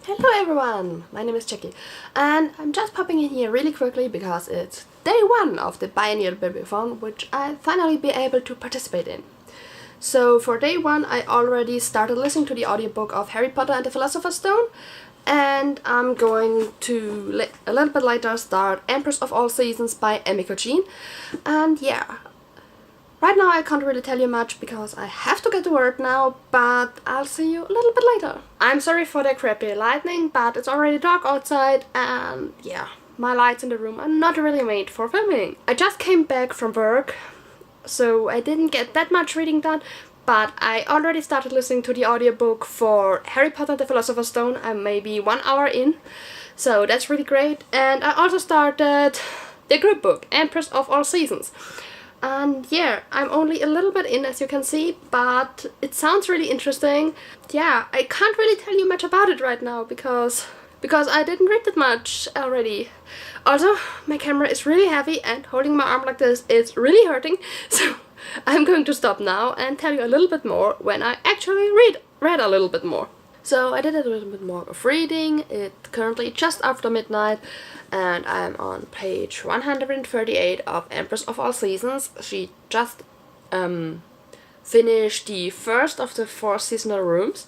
Hello everyone, my name is Jackie and I'm just popping in here really quickly because it's day 1 of the Biannual Bibliothon, which I'll finally be able to participate in. So for day 1 I already started listening to the audiobook of Harry Potter and the Philosopher's Stone, and I'm going to a little bit later start Empress of All Seasons by Emiko Jean. And yeah, right now I can't really tell you much because I have to get to work now, but I'll see you a little bit later. I'm sorry for the crappy lighting, but it's already dark outside and yeah, my lights in the room are not really made for filming. I just came back from work, so I didn't get that much reading done, but I already started listening to the audiobook for Harry Potter and the Philosopher's Stone. I'm maybe 1 hour in, so that's really great. And I also started the group book, Empress of All Seasons. And yeah, I'm only a little bit in, as you can see, but it sounds really interesting. Yeah, I can't really tell you much about it right now because I didn't read that much already. Also, my camera is really heavy and holding my arm like this is really hurting, so I'm going to stop now and tell you a little bit more when I actually read a little bit more. So I did a little bit more of reading. It's currently just after midnight and I'm on page 138 of Empress of All Seasons. She just finished the first of the 4 seasonal rooms,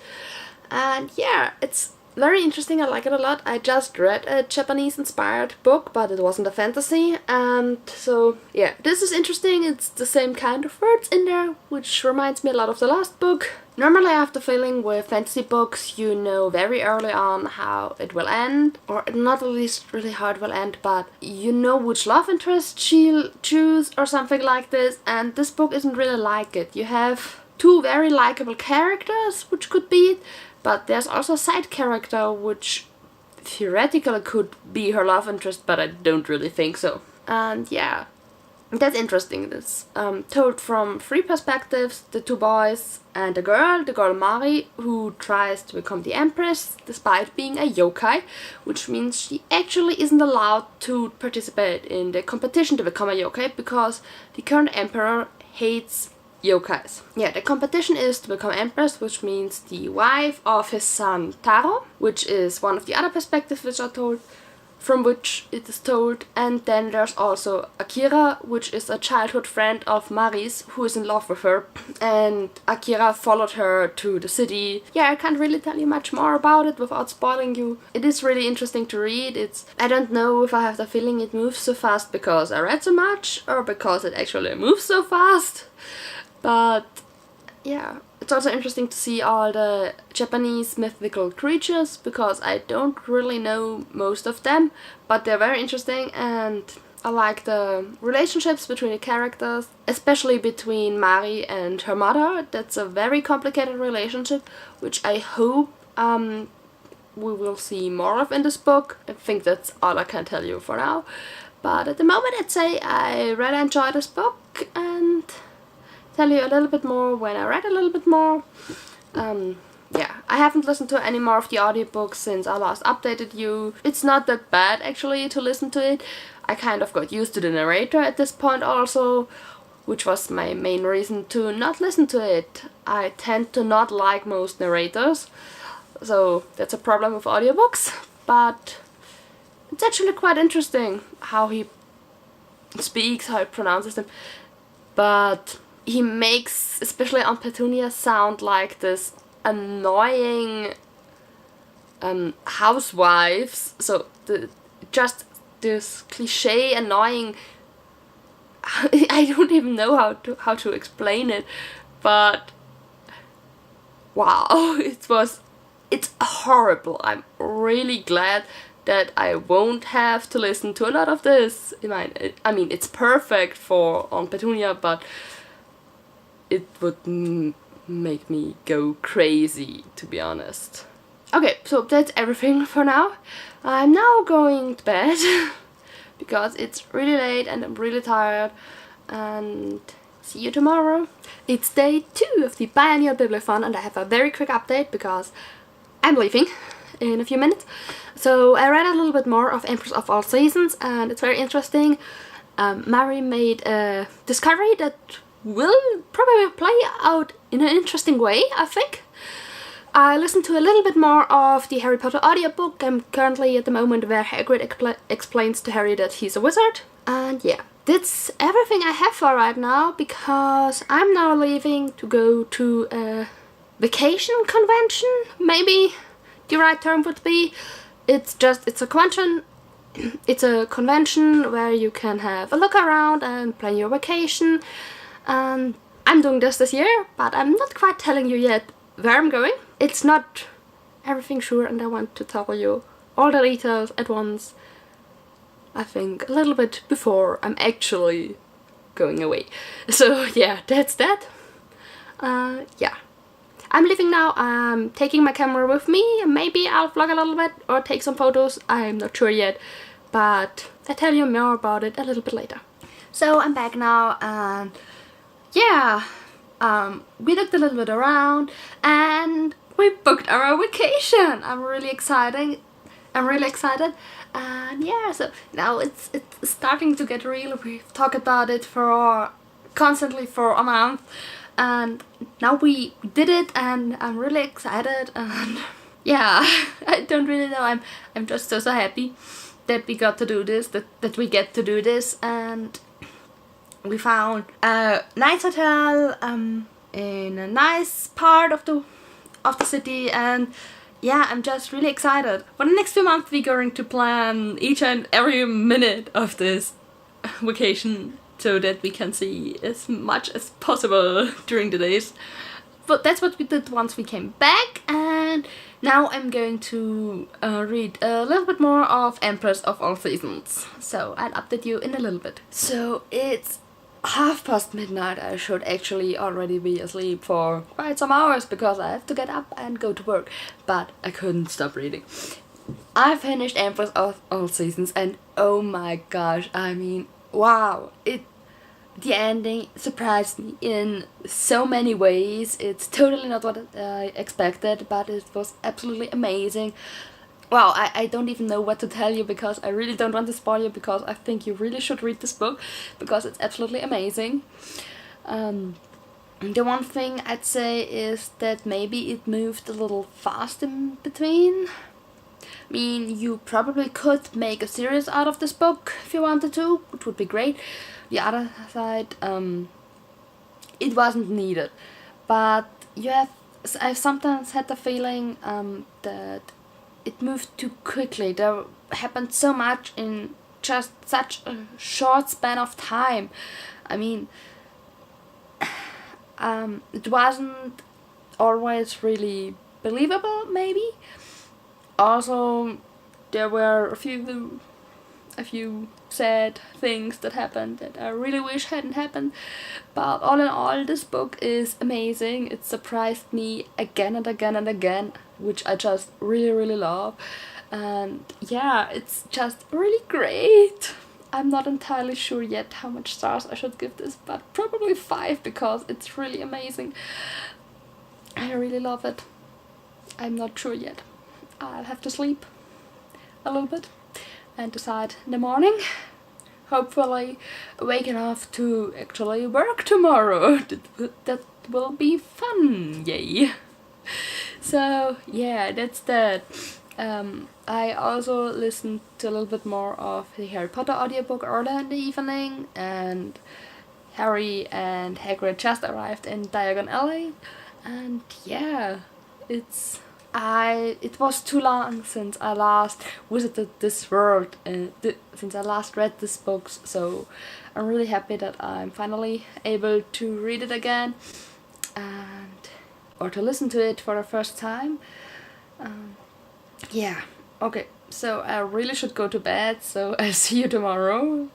and yeah, it's very interesting. I like it a lot. I just read a Japanese inspired book, but it wasn't a fantasy, and so yeah, this is interesting. It's the same kind of words in there, which reminds me a lot of the last book. Normally I have the feeling with fantasy books you know very early on how it will end, or not at least really how it will end, but you know which love interest she'll choose or something like this, and this book isn't really like it. You have 2 very likable characters, which could be it, but there's also a side character which theoretically could be her love interest, but I don't really think so. And yeah, that's interesting. It's told from 3 perspectives: the 2 boys and the girl Mari, who tries to become the Empress despite being a yokai, which means she actually isn't allowed to participate in the competition to become a yokai because the current emperor hates yokais. Yeah, the competition is to become Empress, which means the wife of his son Taro, which is one of the other perspectives which are told, from which it is told. And then there's also Akira, which is a childhood friend of Mari's who is in love with her, and Akira followed her to the city. Yeah, I can't really tell you much more about it without spoiling you. It is really interesting to read. I don't know if I have the feeling it moves so fast because I read so much or because it actually moves so fast, but yeah, it's also interesting to see all the Japanese mythical creatures because I don't really know most of them, but they're very interesting, and I like the relationships between the characters, especially between Mari and her mother. That's a very complicated relationship, which I hope we will see more of in this book. I think that's all I can tell you for now, but at the moment I'd say I really enjoy this book and tell you a little bit more when I read a little bit more. Yeah, I haven't listened to any more of the audiobooks since I last updated you. It's not that bad actually to listen to it. I kind of got used to the narrator at this point also, which was my main reason to not listen to it. I tend to not like most narrators, so that's a problem with audiobooks, but it's actually quite interesting how he speaks, how he pronounces them, but he makes, especially on Petunia, sound like this annoying housewives. So just this cliche annoying. I don't even know how to explain it, but wow, it's horrible. I'm really glad that I won't have to listen to a lot of this. I mean, it's perfect for on Petunia, but it would make me go crazy, to be honest. Okay, so that's everything for now. I'm now going to bed because it's really late and I'm really tired, and see you tomorrow. It's day 2 of the Biannual Bibliothon and I have a very quick update because I'm leaving in a few minutes. So I read a little bit more of Empress of All Seasons and it's very interesting. Mari made a discovery that will probably play out in an interesting way, I think. I listened to a little bit more of the Harry Potter audiobook. I'm currently at the moment where Hagrid explains to Harry that he's a wizard. And yeah, that's everything I have for right now, because I'm now leaving to go to a vacation convention, maybe the right term would be. It's a convention. It's a convention where you can have a look around and plan your vacation. And I'm doing this year, but I'm not quite telling you yet where I'm going. It's not everything sure, and I want to tell you all the details at once. I think a little bit before I'm actually going away. So yeah, that's that. Yeah. I'm leaving now. I'm taking my camera with me. Maybe I'll vlog a little bit or take some photos. I'm not sure yet, but I'll tell you more about it a little bit later. So I'm back now, and yeah, we looked a little bit around and we booked our vacation. I'm really excited. And yeah, so now it's starting to get real. We've talked about it constantly for a month, and now we did it, and I'm really excited. And yeah, I don't really know. I'm just so happy that we got to do this. That we get to do this, and we found a nice hotel in a nice part of the city, and yeah, I'm just really excited. For the next few months we're going to plan each and every minute of this vacation so that we can see as much as possible during the days. But that's what we did once we came back, and now I'm going to read a little bit more of Empress of All Seasons. So I'll update you in a little bit. So it's midnight. I should actually already be asleep for quite some hours because I have to get up and go to work, but I couldn't stop reading. I finished Empress of All Seasons, and oh my gosh, I mean, wow, the ending surprised me in so many ways. It's totally not what I expected, but it was absolutely amazing. Wow, I don't even know what to tell you, because I really don't want to spoil you, because I think you really should read this book because it's absolutely amazing. The one thing I'd say is that maybe it moved a little fast in between. I mean, you probably could make a series out of this book if you wanted to, which would be great. The other side, it wasn't needed, but I've sometimes had the feeling that it moved too quickly. There happened so much in just such a short span of time. I mean, it wasn't always really believable, maybe. Also, there were a few sad things that happened that I really wish hadn't happened. But all in all, this book is amazing. It surprised me again and again and again, which I just really, really love. And yeah, it's just really great. I'm not entirely sure yet how much stars I should give this, but probably 5, because it's really amazing. I really love it. I'm not sure yet. I'll have to sleep a little bit and decide in the morning. Hopefully awake enough to actually work tomorrow. That will be fun, yay! So yeah, that's that. I also listened to a little bit more of the Harry Potter audiobook earlier in the evening, and Harry and Hagrid just arrived in Diagon Alley, and yeah, it was too long since I last visited this world, since I last read this book, so I'm really happy that I'm finally able to read it again, or to listen to it for the first time. Yeah, okay, so I really should go to bed, so I'll see you tomorrow.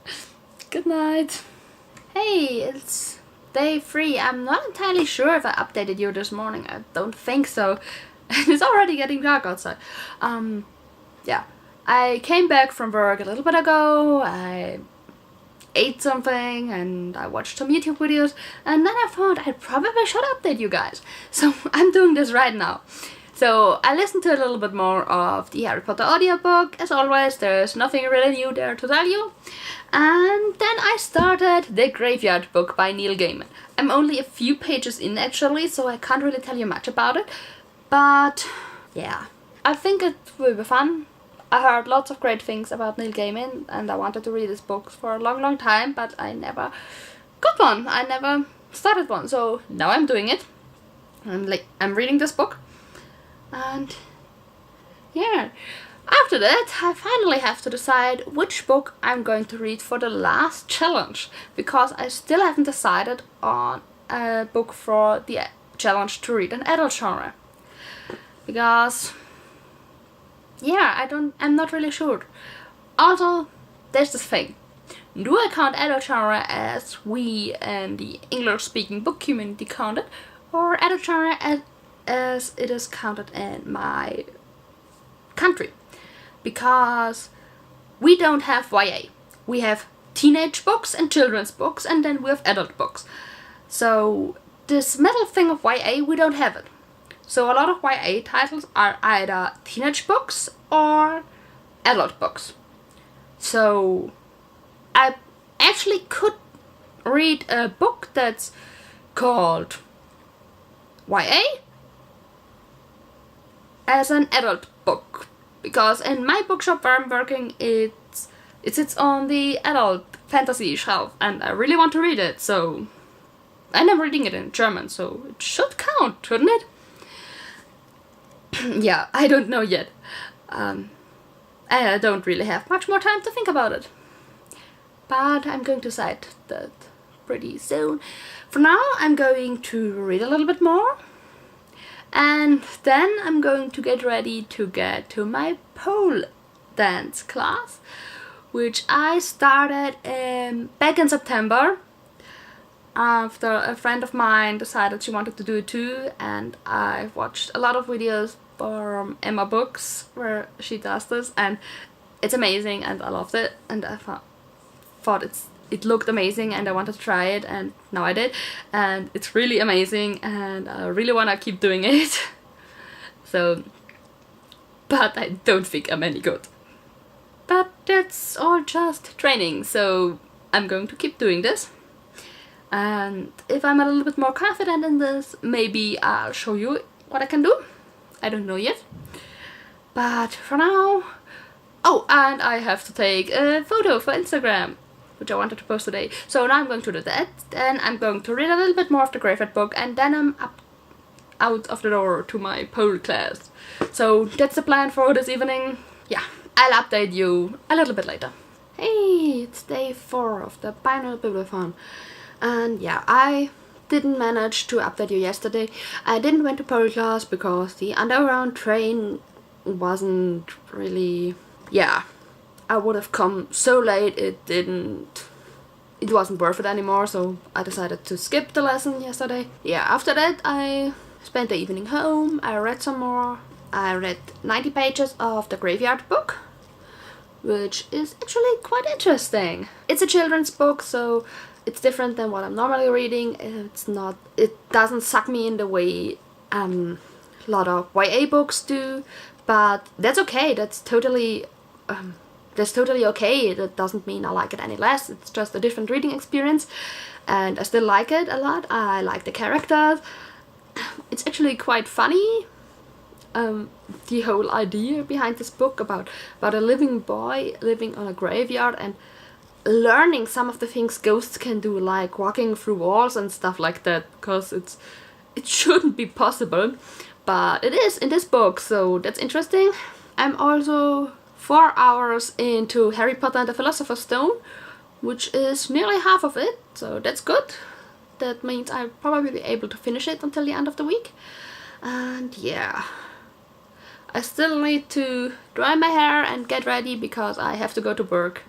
Good night. Hey, it's day 3. I'm not entirely sure if I updated you this morning. I don't think so. It's already getting dark outside. Yeah, I came back from work a little bit ago. I ate something and I watched some YouTube videos, and then I thought I probably should update you guys. So I'm doing this right now. So I listened to a little bit more of the Harry Potter audiobook. As always, there's nothing really new there to tell you. And then I started The Graveyard Book by Neil Gaiman. I'm only a few pages in actually, so I can't really tell you much about it. But yeah, I think it will be fun. I heard lots of great things about Neil Gaiman and I wanted to read his books for a long time, but I never got one. I never started one, so now I'm doing it. I'm reading this book, and yeah, after that I finally have to decide which book I'm going to read for the last challenge, because I still haven't decided on a book for the challenge to read an adult genre. Because yeah, I'm not really sure. Also, there's this thing. Do I count adult genre as we and the English-speaking book community count it, or adult genre as it is counted in my country? Because we don't have YA. We have teenage books and children's books, and then we have adult books. So this middle thing of YA, we don't have it. So a lot of YA titles are either teenage books or adult books. So I actually could read a book that's called YA as an adult book, because in my bookshop where I'm working, it sits on the adult fantasy shelf and I really want to read it, so and I'm reading it in German, so it should count, shouldn't it? Yeah, I don't know yet. I don't really have much more time to think about it. But I'm going to decide that pretty soon. For now, I'm going to read a little bit more. And then I'm going to get ready to get to my pole dance class, which I started back in September. After a friend of mine decided she wanted to do it too, and I watched a lot of videos from Emma Books where she does this, and it's amazing and I loved it, and I thought it looked amazing and I wanted to try it, and now I did, and it's really amazing and I really want to keep doing it. So, but I don't think I'm any good. But that's all just training, so I'm going to keep doing this. And if I'm a little bit more confident in this, maybe I'll show you what I can do. I don't know yet. But for now... Oh, and I have to take a photo for Instagram, which I wanted to post today. So now I'm going to do that. Then I'm going to read a little bit more of the Graveyard book, and then I'm out of the door to my pole class. So that's the plan for this evening. Yeah, I'll update you a little bit later. Hey, it's day 4 of the Biannual Bibliothon. And yeah, I didn't manage to update you yesterday. I didn't went to pole class because the underground train wasn't really... Yeah, I would have come so late it wasn't worth it anymore, so I decided to skip the lesson yesterday. Yeah, after that I spent the evening home, I read some more. I read 90 pages of the Graveyard book, which is actually quite interesting. It's a children's book, so it's different than what I'm normally reading. It doesn't suck me in the way a lot of YA books do, but that's okay. That's totally okay. That doesn't mean I like it any less. It's just a different reading experience, and I still like it a lot. I like the characters. It's actually quite funny. The whole idea behind this book about a living boy living on a graveyard and learning some of the things ghosts can do, like walking through walls and stuff like that, because it shouldn't be possible, but it is in this book, so that's interesting. I'm also 4 hours into Harry Potter and the Philosopher's Stone, which is nearly half of it, so that's good. That means I'll probably be able to finish it until the end of the week. And yeah, I still need to dry my hair and get ready because I have to go to work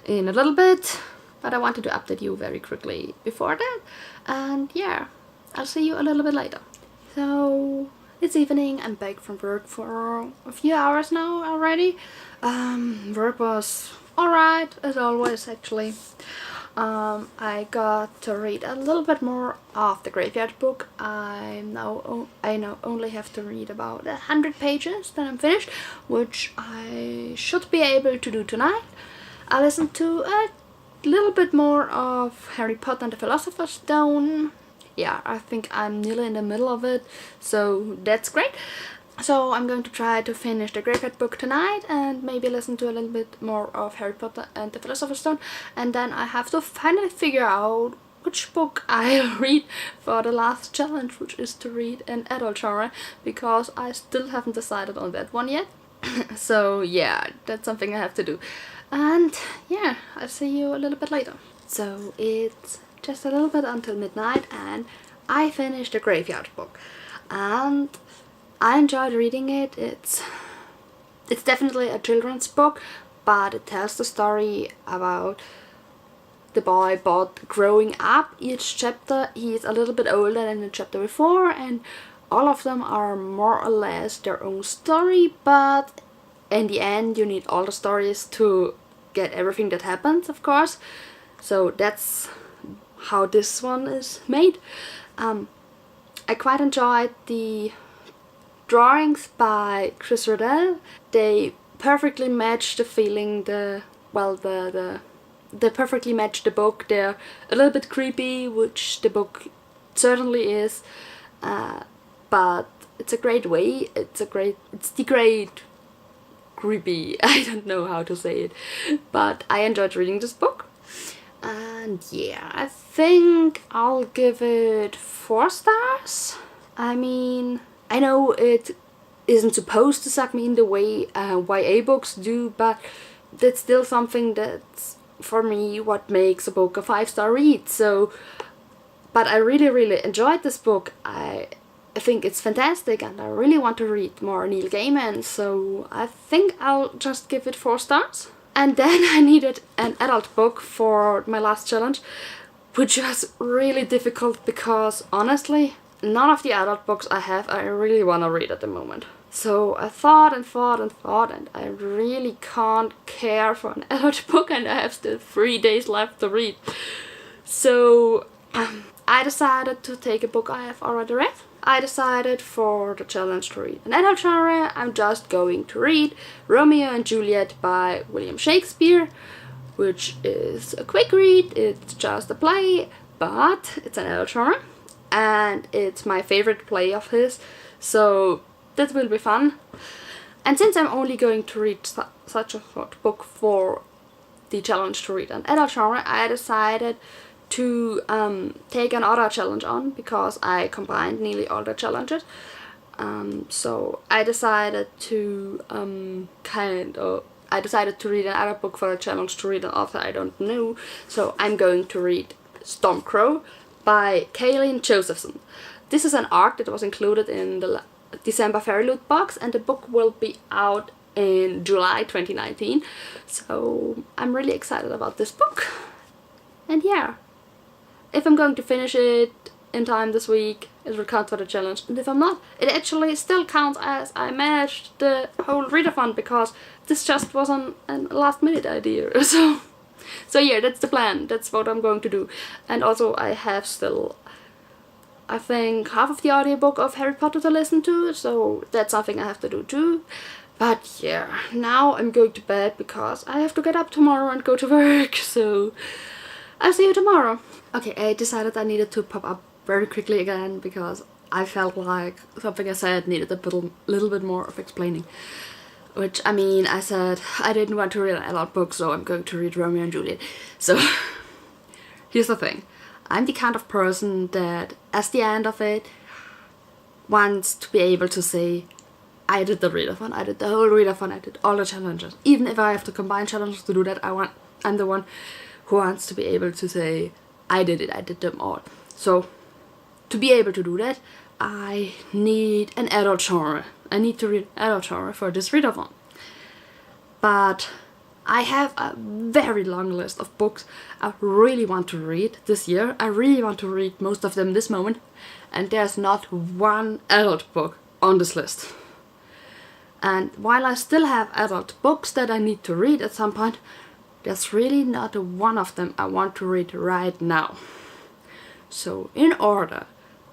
in a little bit, but I wanted to update you very quickly before that. And yeah, I'll see you a little bit later. So it's evening, I'm back from work for a few hours now already. Work was alright as always, actually. I got to read a little bit more of the Graveyard book. I now only have to read about 100 pages, then I'm finished, which I should be able to do tonight. I listened to a little bit more of Harry Potter and the Philosopher's Stone yeah, I think I'm nearly in the middle of it, so that's great. So I'm going to try to finish the Graveyard Book tonight and maybe listen to a little bit more of Harry Potter and the Philosopher's Stone, and then I have to finally figure out which book I'll read for the last challenge, which is to read an adult genre, because I still haven't decided on that one yet. So yeah, that's something I have to do. And yeah, I'll see you a little bit later. So it's just a little bit until midnight and I finished the Graveyard Book. And I enjoyed reading it. It's definitely a children's book, but it tells the story about the boy but growing up. Each chapter he's a little bit older than the chapter before, and all of them are more or less their own story, but in the end you need all the stories to get everything that happens, of course. So that's how this one is made. I quite enjoyed the drawings by Chris Riddell. They perfectly match the feeling, they perfectly match the book. They're a little bit creepy, which the book certainly is, but it's a great way. It's the great creepy. I don't know how to say it, but I enjoyed reading this book. And yeah, I think I'll give it 4 stars. I mean, I know it isn't supposed to suck me in the way YA books do, but that's still something that's, for me, what makes a book a 5-star read. So, but I really enjoyed this book. I think it's fantastic and I really want to read more Neil Gaiman, so I think I'll just give it 4 stars. And then I needed an adult book for my last challenge, which was really difficult because honestly, none of the adult books I have I really want to read at the moment. So I thought and I really can't care for an adult book, and I have still 3 days left to read. So I decided to take a book I have already read. I decided for the challenge to read an adult genre. I'm just going to read Romeo and Juliet by William Shakespeare, which is a quick read. It's just a play, but it's an adult genre, and it's my favorite play of his, so that will be fun. And since I'm only going to read such a short book for the challenge to read an adult genre, I decided to take another challenge on, because I combined nearly all the challenges. So I decided to read another book for a challenge to read an author I don't know. So I'm going to read Stormcrow by Kaylin Josephson. This is an arc that was included in the December Fairy Loot box, and the book will be out in July 2019. So I'm really excited about this book. And yeah, if I'm going to finish it in time this week, it will count for the challenge, and if I'm not, it actually still counts as I managed the whole readathon, because this just wasn't a last minute idea. So yeah, that's the plan. That's what I'm going to do. And also I have still, I think, half of the audiobook of Harry Potter to listen to, so that's something I have to do too. But yeah, now I'm going to bed because I have to get up tomorrow and go to work, so I'll see you tomorrow. Okay, I decided I needed to pop up very quickly again because I felt like something I said needed a little bit more of explaining. Which, I mean, I said I didn't want to read an adult book, so I'm going to read Romeo and Juliet. So, here's the thing. I'm the kind of person that, at the end of it, wants to be able to say, I did the readathon, I did the whole readathon, I did all the challenges. Even if I have to combine challenges to do that, I'm the one who wants to be able to say, I did it, I did them all. So, to be able to do that, I need an adult genre. I need to read adult genre for this readathon. But I have a very long list of books I really want to read this year. I really want to read most of them this moment, and there's not one adult book on this list. And while I still have adult books that I need to read at some point, there's really not one of them I want to read right now. So in order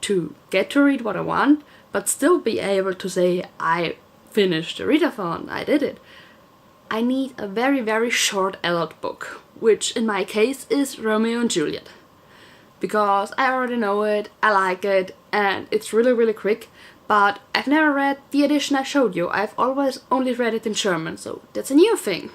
to get to read what I want, but still be able to say I finished the readathon, I did it, I need a very short adult book, which in my case is Romeo and Juliet. because I already know it, I like it, and it's really, really quick. But I've never read the edition I showed you. I've always only read it in German, so that's a new thing.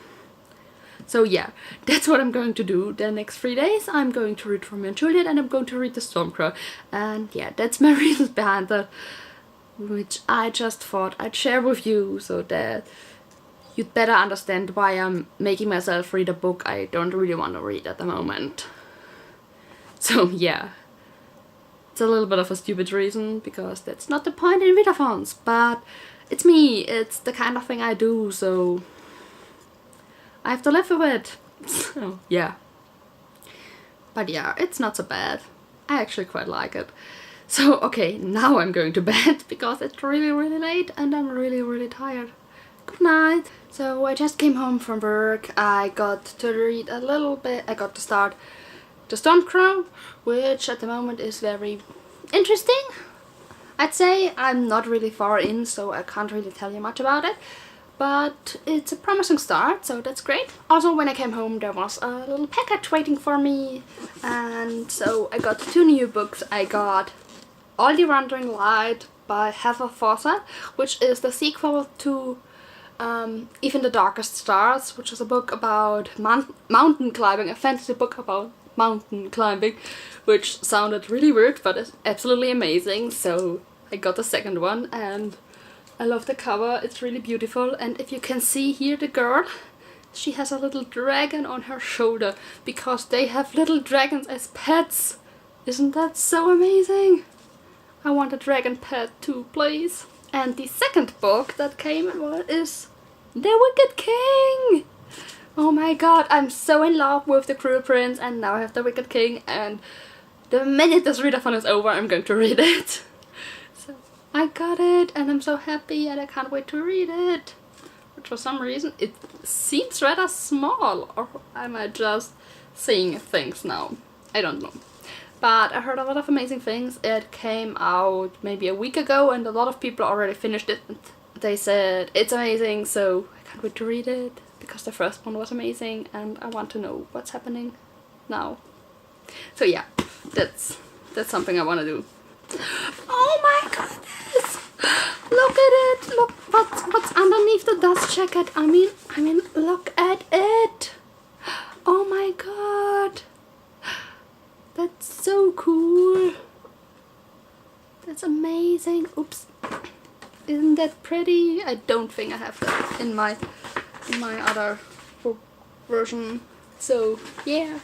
So yeah, that's what I'm going to do the next 3 days. I'm going to read Romeo and Juliet, and I'm going to read The Stormcrow. And yeah, that's my reasons behind that, which I just thought I'd share with you, so that you'd better understand why I'm making myself read a book I don't really want to read at the moment. So yeah, it's a little bit of a stupid reason, because that's not the point in readathons, but it's me, it's the kind of thing I do, so I have to live with it. So yeah. But yeah, it's not so bad. I actually quite like it. So okay, now I'm going to bed because it's really, really late and I'm really, really tired. Good night. So I just came home from work. I got to read a little bit. I got to start The Stormcrow, which at the moment is very interesting. I'd say I'm not really far in, so I can't really tell you much about it. But it's a promising start, so that's great. Also, when I came home, there was a little package waiting for me. And so I got 2 new books. I got All the Wandering Light by Heather Fawcett, which is the sequel to Even the Darkest Stars, which is a book about mountain climbing, a fantasy book about mountain climbing, which sounded really weird, but it's absolutely amazing. So I got the second one, and I love the cover. It's really beautiful. And if you can see here, the girl, she has a little dragon on her shoulder, because they have little dragons as pets. Isn't that so amazing? I want a dragon pet too, please. And the second book that came is The Wicked King! Oh my god, I'm so in love with The Cruel Prince, and now I have The Wicked King, and the minute this readathon is over, I'm going to read it. So I got it, and I'm so happy, and I can't wait to read it. But for some reason, it seems rather small, or am I just seeing things now? I don't know. But I heard a lot of amazing things. It came out maybe a week ago, and a lot of people already finished it. They said it's amazing, so I can't wait to read it, because the first one was amazing, and I want to know what's happening now. So yeah, that's something I want to do. Oh my goodness! Look at it! Look what's underneath the dust jacket. I mean, look at it! Oh my god! That's so cool. That's amazing. Oops. Isn't that pretty? I don't think I have that in my other book version. So yeah.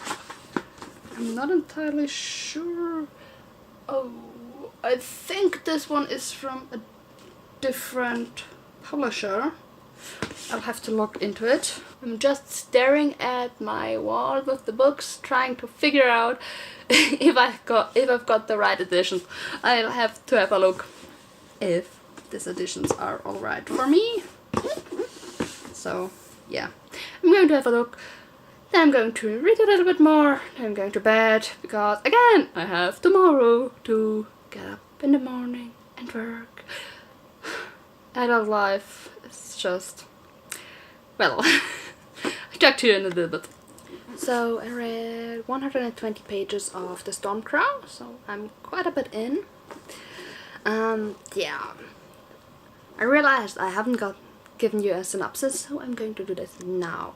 I'm not entirely sure. Oh, I think this one is from a different publisher. I'll have to look into it. I'm just staring at my wall with the books, trying to figure out if I've got the right editions. I'll have to have a look if these editions are alright for me. So yeah, I'm going to have a look. Then I'm going to read a little bit more. Then I'm going to bed, because again, I have tomorrow to get up in the morning and work. Adult life is just, well, I'll talk to you in a little bit. So I read 120 pages of The Stormcrow, so I'm quite a bit in. Yeah, I realized I haven't given you a synopsis, so I'm going to do this now.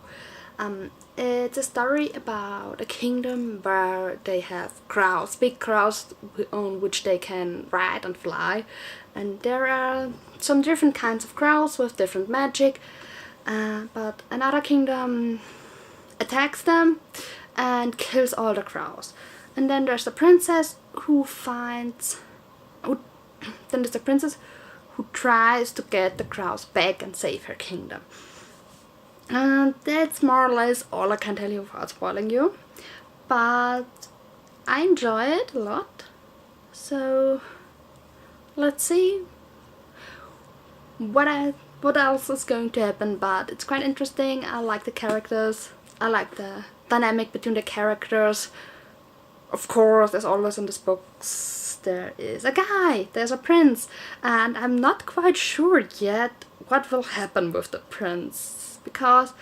It's a story about a kingdom where they have crows, big crows on which they can ride and fly, and there are some different kinds of crows with different magic, but another kingdom attacks them and kills all the crows. And then there's the princess who tries to get the crows back and save her kingdom. And that's more or less all I can tell you without spoiling you. But I enjoy it a lot. So let's see what else is going to happen. But it's quite interesting. I like the characters. I like the dynamic between the characters. Of course, as always in these books, there is a guy, there's a prince, and I'm not quite sure yet what will happen with the prince, because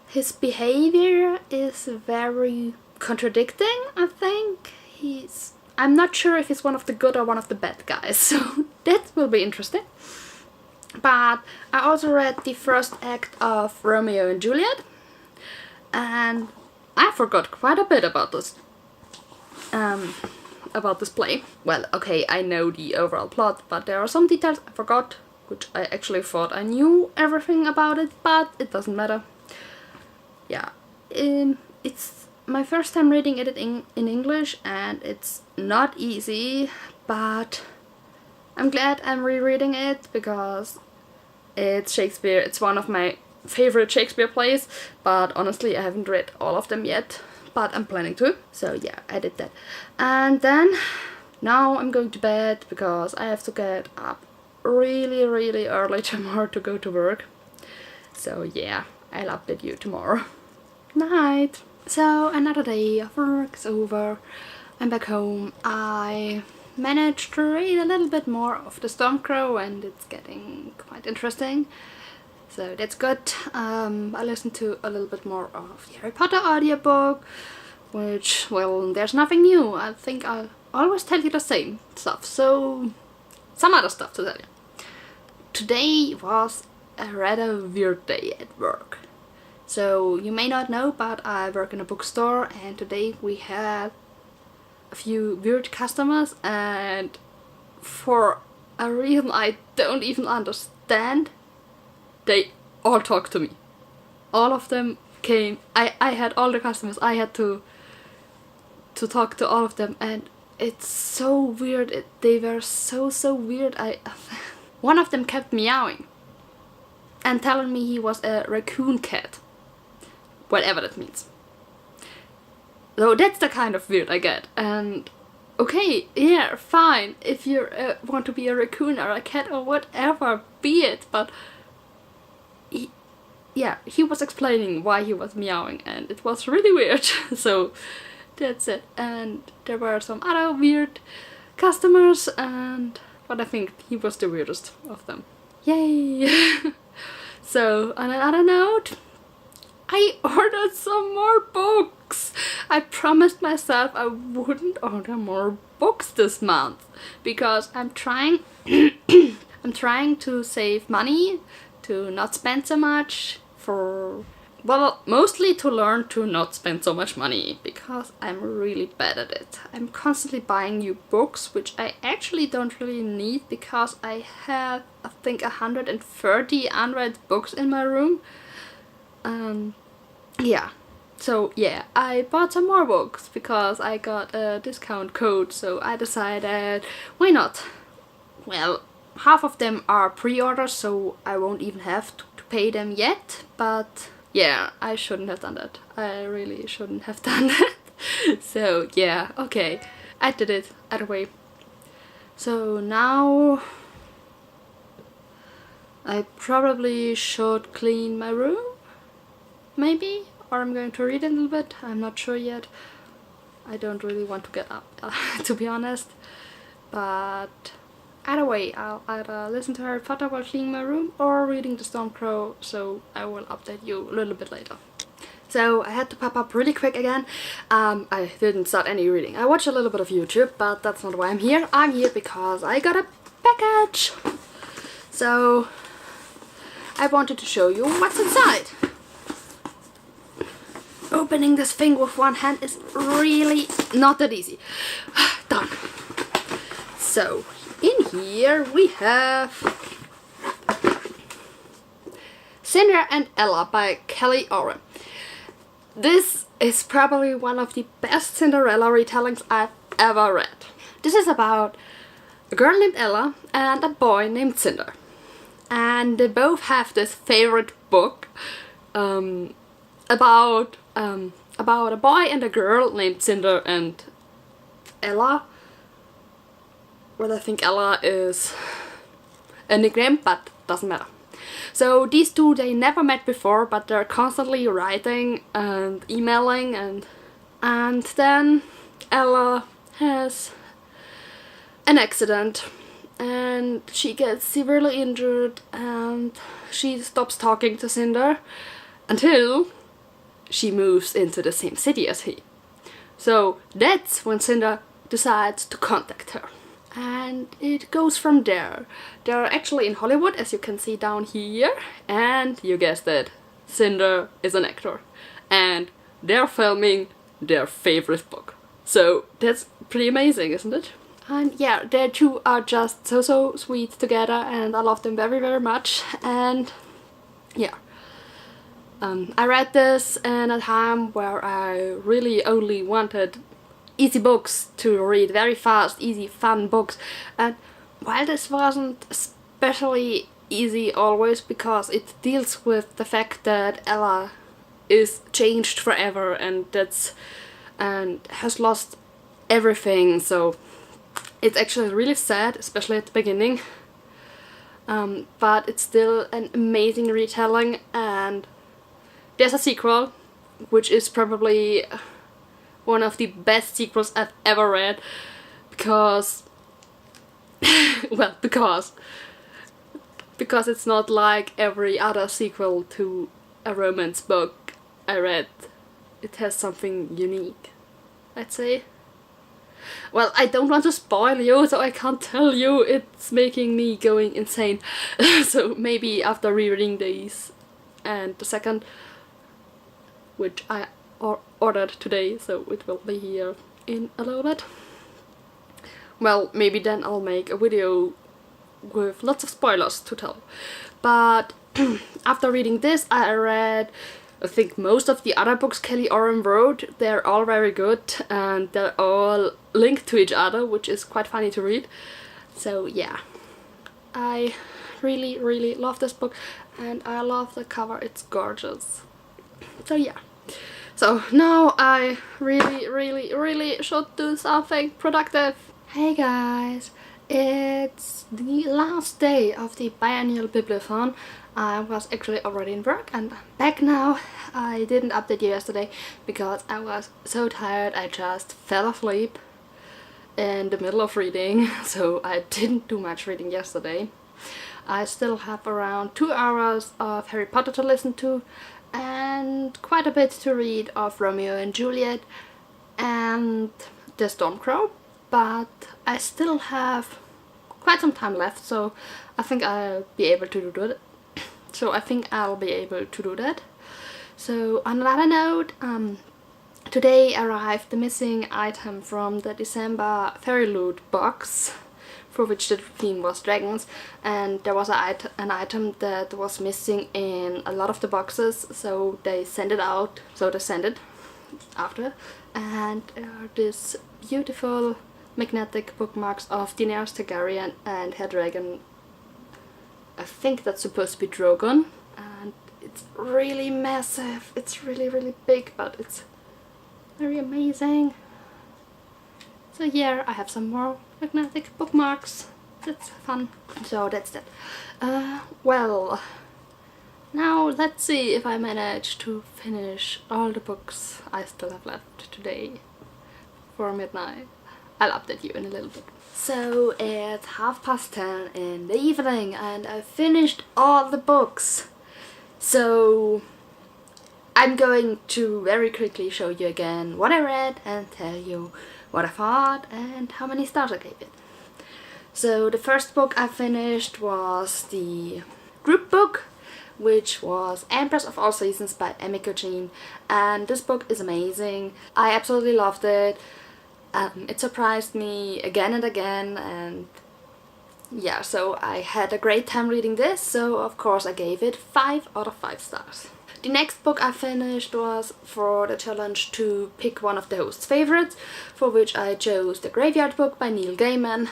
his behavior is very contradicting, I think. I'm not sure if he's one of the good or one of the bad guys, so that will be interesting. But I also read the first act of Romeo and Juliet, and I forgot quite a bit about this play. Well, okay, I know the overall plot, but there are some details I forgot, which I actually thought I knew everything about it, but it doesn't matter. Yeah, it's my first time reading it in English, and it's not easy, but I'm glad I'm rereading it because it's Shakespeare. It's one of my favorite Shakespeare plays, but honestly I haven't read all of them yet, but I'm planning to. So yeah, I did that. And then now I'm going to bed because I have to get up really early tomorrow to go to work. So yeah, I'll update you tomorrow. Night. So another day of work is over. I'm back home. I managed to read a little bit more of The Stormcrow, and it's getting quite interesting. So that's good. I listened to a little bit more of the Harry Potter audiobook, which, well, there's nothing new. I think I'll always tell you the same stuff, so some other stuff to tell you. Today was a rather weird day at work. So you may not know, but I work in a bookstore, and today we had a few weird customers, and for a reason I don't even understand, they all talked to me. All of them came. I had all the customers. I had to talk to all of them, and it's so weird. They were so weird. One of them kept meowing and telling me he was a raccoon cat. Whatever that means. So that's the kind of weird I get. And okay, yeah, fine. If you want to be a raccoon or a cat or whatever, be it. But he was explaining why he was meowing, and it was really weird. So that's it. And there were some other weird customers, but I think he was the weirdest of them. Yay! So on another note, I ordered some more books. I promised myself I wouldn't order more books this month because I'm trying to save money, to not spend so much, mostly to learn to not spend so much money because I'm really bad at it. I'm constantly buying new books, which I actually don't really need because I have, I think, 130 unread books in my room. Yeah, so yeah, I bought some more books because I got a discount code, so I decided, why not? Well, half of them are pre-orders, so I won't even have to pay them yet, but yeah, I shouldn't have done that. I really shouldn't have done that. So yeah, okay, I did it either way. So now I probably should clean my room, maybe, or I'm going to read a little bit. I'm not sure yet. I don't really want to get up, to be honest, but either way, I'll either listen to Harry Potter while cleaning my room or reading The Stormcrow, so I will update you a little bit later. So I had to pop up really quick again. I didn't start any reading. I watched a little bit of YouTube, but that's not why I'm here. I'm here because I got a package. So I wanted to show you what's inside. Opening this thing with one hand is really not that easy. Done. So in here we have Cinder and Ella by Kelly Orrin. This is probably one of the best Cinderella retellings I've ever read. This is about a girl named Ella and a boy named Cinder. And they both have this favorite book about a boy and a girl named Cinder and Ella. Well, I think Ella is a nickname, but doesn't matter. So these two, they never met before, but they're constantly writing and emailing, and then Ella has an accident and she gets severely injured and she stops talking to Cinder until she moves into the same city as he. So that's when Cinder decides to contact her. And it goes from there. They're actually in Hollywood, as you can see down here, and you guessed it, Cinder is an actor. And they're filming their favorite book. So that's pretty amazing, isn't it? And yeah, they two are just so sweet together, and I love them very, very much. And yeah. I read this in a time where I really only wanted easy books to read, very fast, easy, fun books. And while this wasn't especially easy always, because it deals with the fact that Ella is changed forever and has lost everything, so it's actually really sad, especially at the beginning. But it's still an amazing retelling, and there's a sequel, which is probably one of the best sequels I've ever read, because well, because it's not like every other sequel to a romance book I read. It has something unique, I'd say. Well, I don't want to spoil you, so I can't tell you. It's making me going insane. So maybe after rereading these and the second, which I ordered today, so it will be here in a little bit. Well, maybe then I'll make a video with lots of spoilers to tell. But after reading this, I read, I think, most of the other books Kelly Oram wrote. They're all very good, and they're all linked to each other, which is quite funny to read. So yeah, I really, really love this book, and I love the cover. It's gorgeous. So yeah. So now I really, really, really should do something productive. Hey guys, it's the last day of the Biannual Bibliothon. I was actually already in work and I'm back now. I didn't update you yesterday because I was so tired I just fell asleep in the middle of reading, so I didn't do much reading yesterday. I still have around 2 hours of Harry Potter to listen to, and quite a bit to read of Romeo and Juliet and The Stormcrow, but I still have quite some time left, so I think I'll be able to do that. So on another note, today arrived the missing item from the December Fairy Loot box, for which the theme was dragons, and there was an item that was missing in a lot of the boxes, so they sent it out, so they sent it after, and this beautiful magnetic bookmarks of Daenerys Targaryen and her dragon. I think that's supposed to be Drogon, and it's really massive, it's really, really big, but it's very amazing. So yeah, I have some more magnetic bookmarks. That's fun. So that's that. Well, now let's see if I manage to finish all the books I still have left today for midnight. I'll update you in a little bit. So it's 10:30 in the evening and I finished all the books. So I'm going to very quickly show you again what I read and tell you what I thought and how many stars I gave it. So the first book I finished was the group book, which was Empress of All Seasons by Emiko Jean, and this book is amazing. I absolutely loved it. It surprised me again and again, and yeah, so I had a great time reading this, so of course I gave it 5 out of 5 stars. The next book I finished was for the challenge to pick one of the host's favorites, for which I chose The Graveyard Book by Neil Gaiman.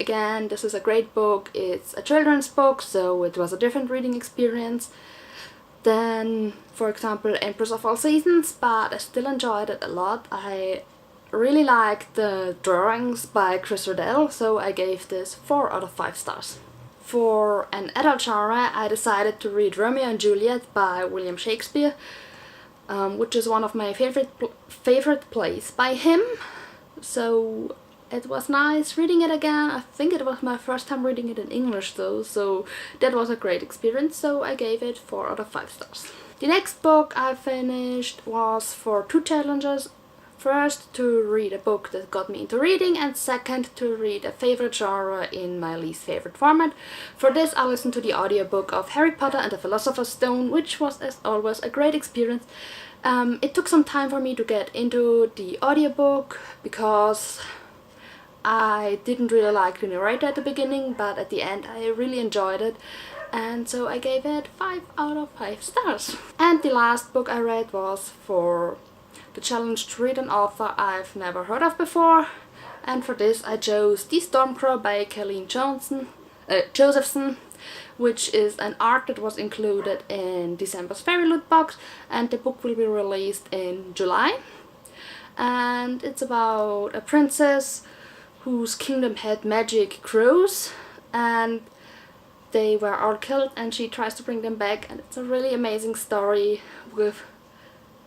Again, this is a great book. It's a children's book, so it was a different reading experience than, for example, Empress of All Seasons, but I still enjoyed it a lot. I really liked the drawings by Chris Riddell, so I gave this 4 out of 5 stars. For an adult genre, I decided to read Romeo and Juliet by William Shakespeare, which is one of my favorite plays by him. So it was nice reading it again. I think it was my first time reading it in English though, so that was a great experience, so I gave it 4 out of 5 stars. The next book I finished was for 2 challenges, First, to read a book that got me into reading, and second, to read a favorite genre in my least favorite format. For this, I listened to the audiobook of Harry Potter and the Philosopher's Stone, which was, as always, a great experience. It took some time for me to get into the audiobook because I didn't really like the narrator at the beginning, but at the end I really enjoyed it, and so I gave it 5 out of 5 stars. And the last book I read was for the challenge to read an author I've never heard of before, and for this I chose The Stormcrow by Colleen Josephson, which is an art that was included in December's Fairy Loot box, and the book will be released in July. And it's about a princess whose kingdom had magic crows, and they were all killed, and she tries to bring them back, and it's a really amazing story with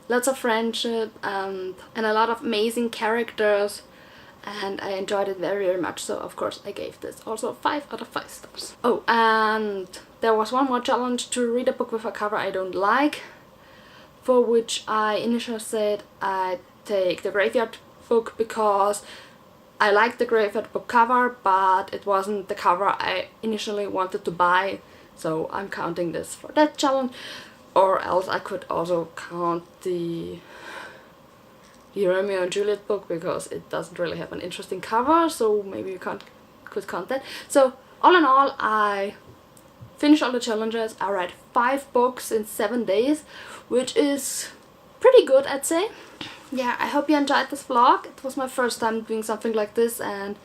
lots of friendship and a lot of amazing characters, and I enjoyed it very, very much, so of course I gave this also 5 out of 5 stars. Oh, and there was one more challenge, to read a book with a cover I don't like, for which I initially said I'd take the Graveyard book because I liked the Graveyard book cover, but it wasn't the cover I initially wanted to buy, so I'm counting this for that challenge. Or else I could also count the Romeo and Juliet book because it doesn't really have an interesting cover, so maybe you could count that. So all in all, I finished all the challenges. I read 5 books in 7 days, which is pretty good, I'd say. Yeah, I hope you enjoyed this vlog. It was my first time doing something like this, and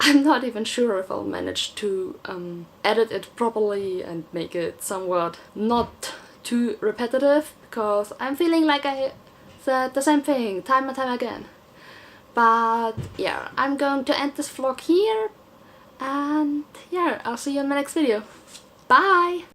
I'm not even sure if I'll manage to edit it properly and make it somewhat not too repetitive, because I'm feeling like I said the same thing time and time again. But yeah, I'm going to end this vlog here, and yeah, I'll see you in my next video. Bye!